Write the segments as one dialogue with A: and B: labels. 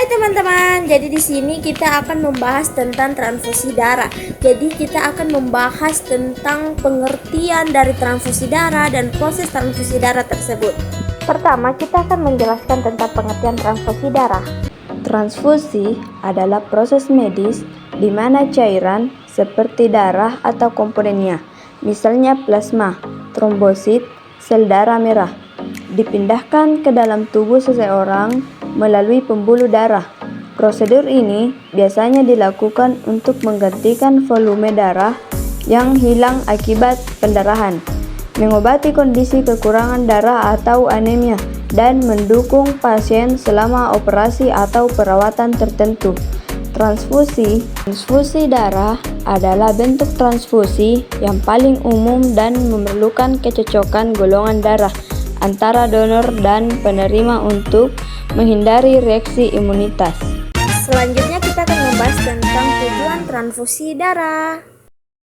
A: teman-teman, jadi di sini kita akan membahas tentang transfusi darah. Jadi kita akan membahas tentang pengertian dari transfusi darah dan proses transfusi darah tersebut. Pertama, kita akan menjelaskan tentang pengertian transfusi darah.
B: Transfusi adalah proses medis di mana cairan seperti darah atau komponennya, misalnya plasma, trombosit, sel darah merah, dipindahkan ke dalam tubuh seseorang melalui pembuluh darah. Prosedur ini biasanya dilakukan untuk menggantikan volume darah yang hilang akibat pendarahan, mengobati kondisi kekurangan darah atau anemia, dan mendukung pasien selama operasi atau perawatan tertentu. Transfusi darah adalah bentuk transfusi yang paling umum dan memerlukan kecocokan golongan darah antara donor dan penerima untuk menghindari reaksi imunitas.
A: Selanjutnya kita akan membahas tentang tujuan transfusi darah.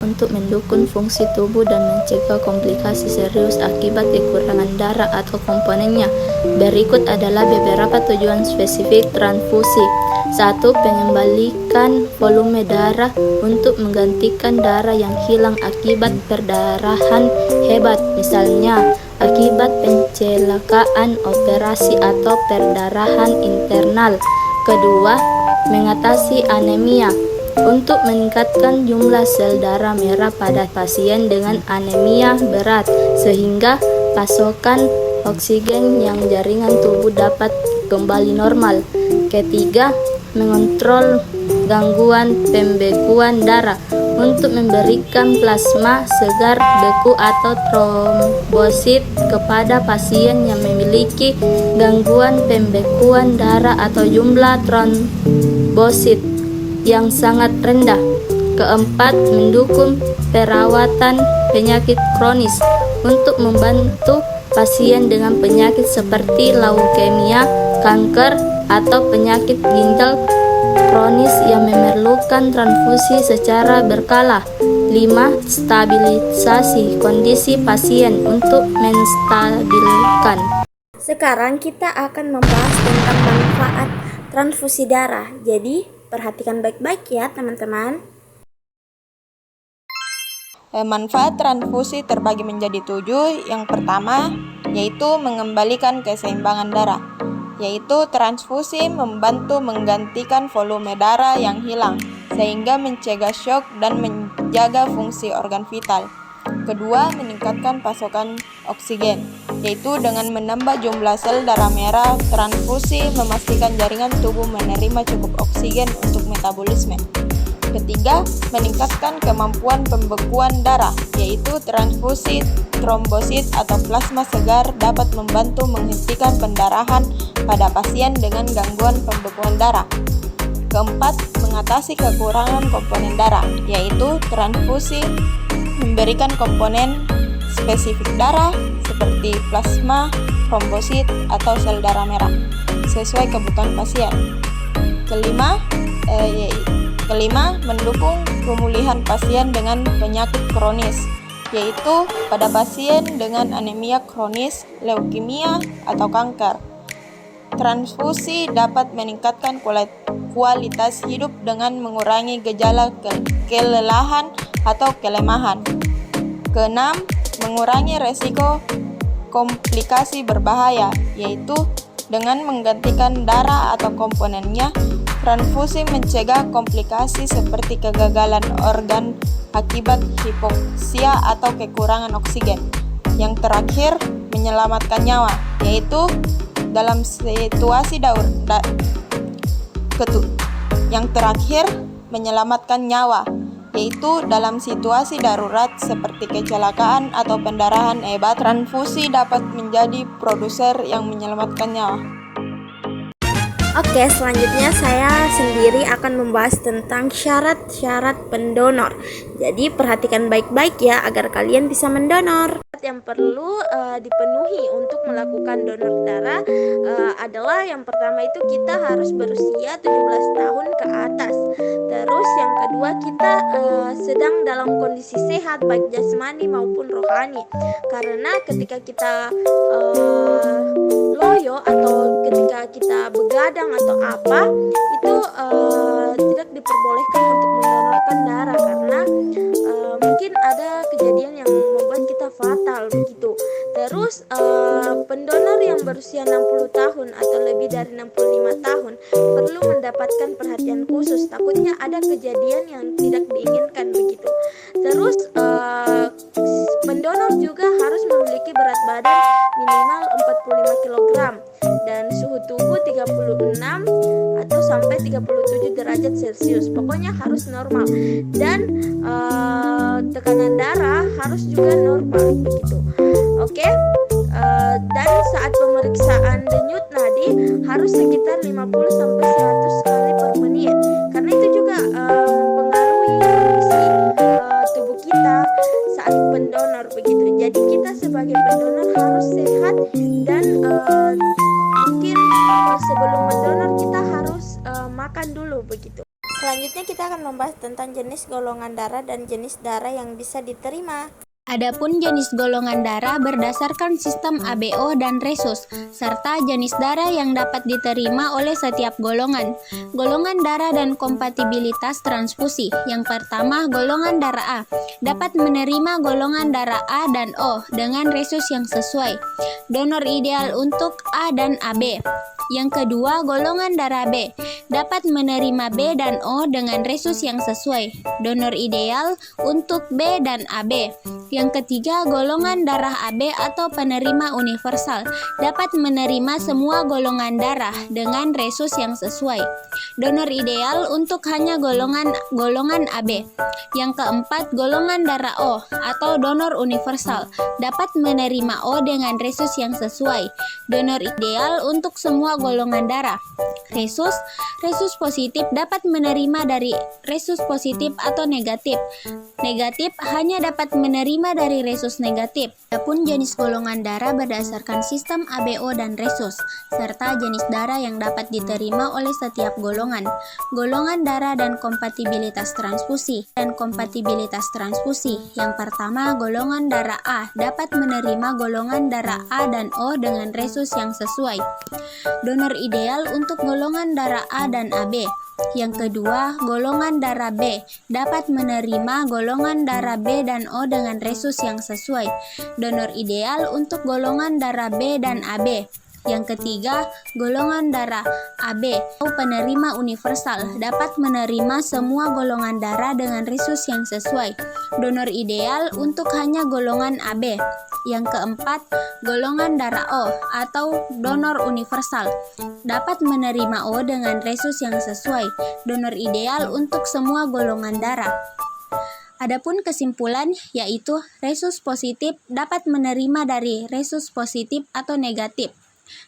C: Untuk mendukung fungsi tubuh dan mencegah komplikasi serius akibat kekurangan darah atau komponennya. Berikut adalah beberapa tujuan spesifik transfusi. 1. Pengembalikan volume darah untuk menggantikan darah yang hilang akibat perdarahan hebat, misalnya akibat pencelakaan, operasi, atau perdarahan internal. Kedua, mengatasi anemia untuk meningkatkan jumlah sel darah merah pada pasien dengan anemia berat sehingga pasokan oksigen yang jaringan tubuh dapat kembali normal. Ketiga, mengontrol gangguan pembekuan darah untuk memberikan plasma segar, beku, atau trombosit kepada pasien yang memiliki gangguan pembekuan darah atau jumlah trombosit yang sangat rendah. Keempat, mendukung perawatan penyakit kronis untuk membantu pasien dengan penyakit seperti leukemia, kanker, atau penyakit ginjal kronis yang memerlukan transfusi secara berkala. 5. Stabilisasi kondisi pasien untuk menstabilkan.
A: Sekarang kita akan membahas tentang manfaat transfusi darah. Jadi perhatikan baik-baik ya teman-teman.
D: Manfaat transfusi terbagi menjadi 7. Yang pertama yaitu mengembalikan keseimbangan darah, yaitu transfusi membantu menggantikan volume darah yang hilang sehingga mencegah shock dan menjaga fungsi organ vital. Kedua, meningkatkan pasokan oksigen, yaitu dengan menambah jumlah sel darah merah. Transfusi memastikan jaringan tubuh menerima cukup oksigen untuk metabolisme. Ketiga, meningkatkan kemampuan pembekuan darah, yaitu transfusi trombosit atau plasma segar dapat membantu menghentikan pendarahan pada pasien dengan gangguan pembekuan darah. Keempat, mengatasi kekurangan komponen darah, yaitu transfusi memberikan komponen spesifik darah seperti plasma, trombosit, atau sel darah merah sesuai kebutuhan pasien. Kelima, mendukung pemulihan pasien dengan penyakit kronis, yaitu pada pasien dengan anemia kronis, leukemia, atau kanker. Transfusi dapat meningkatkan kualitas hidup dengan mengurangi gejala kelelahan atau kelemahan. Keenam, mengurangi resiko komplikasi berbahaya, yaitu dengan menggantikan darah atau komponennya. Transfusi mencegah komplikasi seperti kegagalan organ akibat hipoksia atau kekurangan oksigen. Yang terakhir, menyelamatkan nyawa, yaitu dalam situasi darurat seperti kecelakaan atau pendarahan hebat. Transfusi dapat menjadi produser yang menyelamatkan nyawa.
A: Oke, selanjutnya saya sendiri akan membahas tentang syarat-syarat pendonor. Jadi perhatikan baik-baik ya agar kalian bisa mendonor. Yang perlu dipenuhi untuk melakukan donor darah adalah yang pertama itu kita harus berusia 17 tahun ke atas. Terus yang kedua kita sedang dalam kondisi sehat baik jasmani maupun rohani. Karena ketika kita loyo atau ketika kita begadang atau apa itu tidak diperbolehkan untuk mendonorkan darah karena mungkin ada kejadian yang membuat kita fatal begitu. Terus pendonor yang berusia 60 tahun atau lebih dari 65 tahun perlu mendapatkan perhatian khusus, takutnya ada kejadian yang tidak diinginkan begitu. Terus pendonor juga harus memiliki berat badan minimal 45 kg dan suhu tubuh 36 atau sampai 37 derajat Celcius. Pokoknya harus normal dan tekanan darah harus juga normal begitu. Oke. Dan saat pemeriksaan denyut nadi harus sekitar 50 sampai 100 kali per menit. Karena itu juga mempengaruhi kondisi tubuh kita saat pendonor begitu. Jadi kita sebagai pendonor harus sehat dan mungkin sebelum mendonor kita harus makan dulu begitu. Selanjutnya kita akan membahas tentang jenis golongan darah dan jenis darah yang bisa diterima.
C: Adapun jenis golongan darah berdasarkan sistem ABO dan resus, serta jenis darah yang dapat diterima oleh setiap golongan. Golongan darah dan kompatibilitas transfusi. Yang pertama, golongan darah A. Dapat menerima golongan darah A dan O dengan resus yang sesuai. Donor ideal untuk A dan AB. Yang kedua, golongan darah B. Dapat menerima B dan O dengan resus yang sesuai. Donor ideal untuk B dan AB. Yang ketiga, golongan darah AB atau penerima universal dapat menerima semua golongan darah dengan resus yang sesuai. Donor ideal untuk hanya golongan AB. Yang keempat, golongan darah O atau donor universal dapat menerima O dengan resus yang sesuai. Donor ideal untuk semua golongan darah. Resus positif dapat menerima dari resus positif atau negatif. Negatif hanya dapat menerima dari resus negatif. Adapun jenis golongan darah berdasarkan sistem ABO dan resus, serta jenis darah yang dapat diterima oleh setiap golongan. Golongan darah dan kompatibilitas transfusi. Yang pertama, golongan darah A dapat menerima golongan darah A dan O dengan resus yang sesuai. Donor ideal untuk golongan darah A dan AB. Yang kedua, golongan darah B dapat menerima golongan darah B dan O dengan resus yang sesuai. Donor ideal untuk golongan darah B dan AB. Yang ketiga, golongan darah AB atau penerima universal dapat menerima semua golongan darah dengan resus yang sesuai. Donor ideal untuk hanya golongan AB. Yang keempat, golongan darah O atau donor universal dapat menerima O dengan resus yang sesuai. Donor ideal untuk semua golongan darah. Adapun kesimpulan yaitu resus positif dapat menerima dari resus positif atau negatif.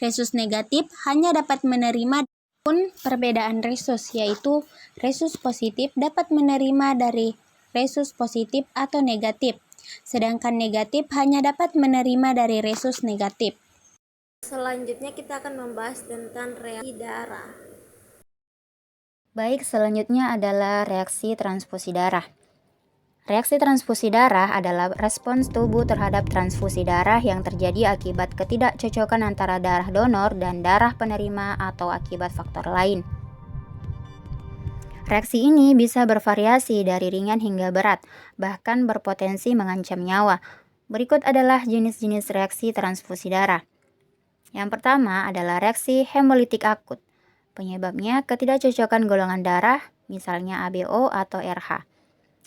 C: Resus negatif hanya dapat menerima pun perbedaan resus yaitu resus positif dapat menerima dari resus positif atau negatif, sedangkan negatif hanya dapat menerima dari resus negatif.
A: Selanjutnya kita akan membahas tentang reaksi darah.
E: Baik, selanjutnya adalah reaksi transfusi darah. Reaksi transfusi darah adalah respons tubuh terhadap transfusi darah yang terjadi akibat ketidakcocokan antara darah donor dan darah penerima atau akibat faktor lain. Reaksi ini bisa bervariasi dari ringan hingga berat, bahkan berpotensi mengancam nyawa. Berikut adalah jenis-jenis reaksi transfusi darah. Yang pertama adalah reaksi hemolitik akut. Penyebabnya ketidakcocokan golongan darah, misalnya ABO atau RH.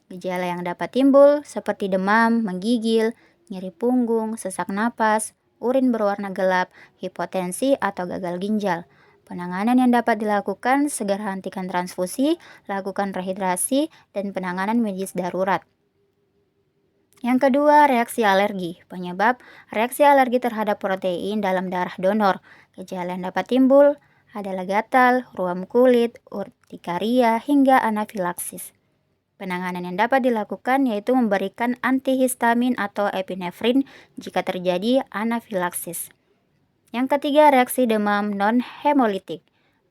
E: Gejala yang dapat timbul seperti demam, menggigil, nyeri punggung, sesak napas, urin berwarna gelap, hipotensi atau gagal ginjal. Penanganan yang dapat dilakukan segera hentikan transfusi, lakukan rehidrasi, dan penanganan medis darurat. Yang kedua, reaksi alergi. Penyebab reaksi alergi terhadap protein dalam darah donor. Gejala yang dapat timbul adalah gatal, ruam kulit, urtikaria, hingga anafilaksis. Penanganan yang dapat dilakukan yaitu memberikan antihistamin atau epinefrin jika terjadi anafilaksis. Yang ketiga, reaksi demam non-hemolitik.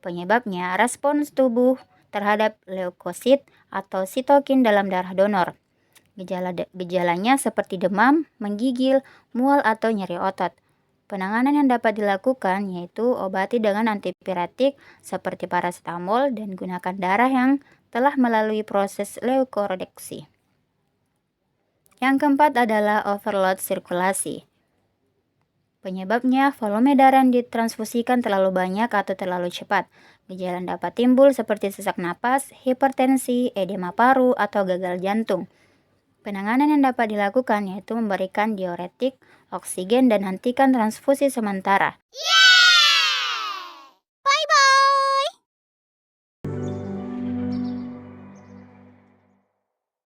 E: Penyebabnya respons tubuh terhadap leukosit atau sitokin dalam darah donor. Gejalanya seperti demam, menggigil, mual atau nyeri otot. Penanganan yang dapat dilakukan yaitu obati dengan antipiretik seperti paracetamol dan gunakan darah yang telah melalui proses leukoreduksi. Yang keempat adalah overload sirkulasi. Penyebabnya volume darah yang ditransfusikan terlalu banyak atau terlalu cepat. Gejala dapat timbul seperti sesak napas, hipertensi, edema paru, atau gagal jantung. Penanganan yang dapat dilakukan yaitu memberikan diuretik, oksigen, dan hentikan transfusi sementara.